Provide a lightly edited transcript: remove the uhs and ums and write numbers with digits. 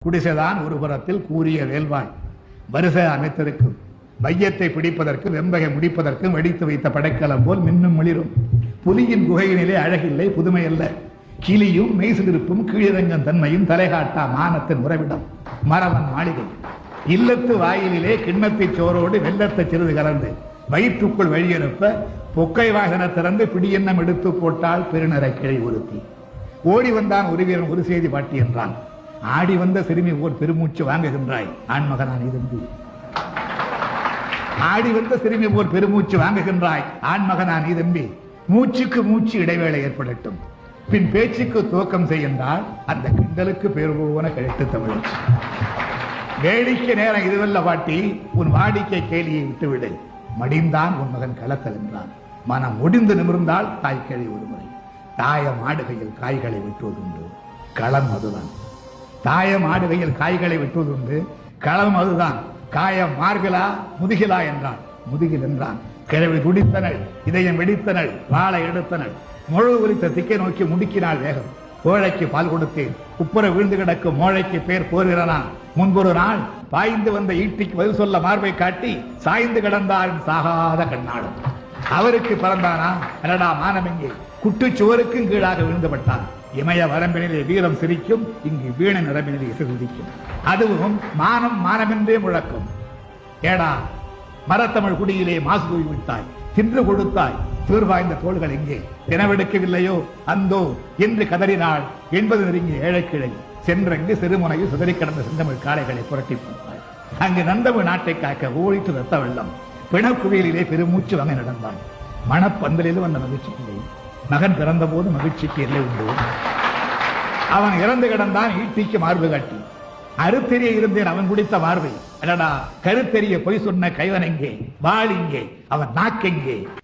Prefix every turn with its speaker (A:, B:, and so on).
A: குடிசைதான் ஒரு புறத்தில் கூறிய வேல்வாய் வரிசை அமைத்திருக்கும். வையத்தை பிடிப்பதற்கு வெம்பகை முடிப்பதற்கும் வெடித்து வைத்த படைக்கலம் போல் மின்னும் மிளிரும். புலியின் குகையினிலே அழகில்லை, புதுமை அல்ல. கிளியும் மெய்சிலிருப்பும் கீழிறங்கும் தன்மையும் தலைகாட்டா மானத்தின் உறவிடம் மரவன் மாளிகை. இல்லத்து வாயிலே கிண்ணத்தை சோரோடு வெள்ளத்தை சிறிது கலந்து வயிற்றுக்குள் வழியனுப்ப பொக்கை வாகன திறந்து பிடியெண்ணம் எடுத்து போட்டால் பெருநரை கிளை ஒருத்தி. ஓடி வந்தான் ஒரு வீரன் ஒரு செய்தி பாட்டி என்றான். ஆடி வந்த சிறுமி ஓர் பெருமூச்சு வாங்குகின்றாய் ஆண்மகனான் இதம்பி. ஆடி வந்த சிறுமி ஓர் பெருமூச்சு வாங்குகின்றாய் ஆண்மகனான் இதம்பி. மூச்சுக்கு மூச்சு இடைவேளை ஏற்படட்டும், பின் பேச்சுக்கு துவக்கம் செய்கின்றால் அந்த கிண்டலுக்கு பேர் போன கழித்து தமிழ். வேடிக்கை நேரம் இதுவல்ல பாட்டி, உன் வாடிக்கை கேலியை விட்டுவிடு. மடிந்தான் உன் மகன் களத்தல் என்றான். மனம் முடிந்து நிமிர்ந்தால் தாய் கேள்வி ஒருமுறை. தாயம் ஆடுகையில் காய்களை வெட்டுவதுண்டு, களம் அதுதான். தாயம் ஆடுகையில் காய்களை வெட்டுவதுண்டு, களம் அதுதான். காயம் மார்பிலா முதுகிலா என்றான். முதுகில் என்றான். கிழவி துடித்தனள், இதயம் வெடித்தனள், வாழை எடுத்தனள். முழு குறித்த திக்கை நோக்கி முடுக்கினாள் வேகம். கோழைக்கு பால் கொடுத்தேன், குப்புற வீழ்ந்து கிடக்கும் மோழைக்கு பேர் போர்கிறனா. முன்பொரு நாள் பாய்ந்து வந்த ஈட்டிக்கு பதில் சொல்ல மார்பை காட்டி சாய்ந்து கிடந்தாரின் சாகாத கண்ணாடும். அவருக்கு பிறந்தானா அடடா மானமெங்கே. குட்டுச்சுவருக்கும் கீழாக விழுந்துபட்டான். இமய வரம்பினிலே வீரம் சிரிக்கும், இங்கு வீண நிரம்பினிலே இசை சிரிக்கும். அதுவும் மானம் மானமென்றே முழக்கும். ஏடா மரத்தமிழ் குடியிலே மாசு தூவி விட்டாய், தின்று கொடுத்தாய், தீர்வாய்ந்த தோள்கள் எங்கே தினவெடுக்கவில்லையோ அந்தோ என்று கதறினாள். 80 நெருங்கிய ஏழைக்கிழை சென்றங்கு சிறுமுனையில் சிதறி கிடந்த செந்தமிழ் காளைகளை புரட்டி போட்டாள். அங்கு நந்தமிழ் நாட்டை காக்க ஓடித்து ரத்த வெள்ளம். பிணக்குவியலிலே பெருமூச்சு வாங்க நடந்தான். மணப்பந்தலிலும் அந்த மகிழ்ச்சி இல்லை. மகன் பிறந்த போது மகிழ்ச்சிக்கு எல்லை உண்டு. அவன் இறந்து கிடந்தான் ஈட்டிக்கு மார்பு காட்டி. அறுத்தெறிய இருந்தேன் அவன் குடித்த மார்பை. அடடா கருத்தெறிய பொய் சொன்ன கைவன் எங்கே, வாள் எங்கே, அவன் நாக்கெங்கே.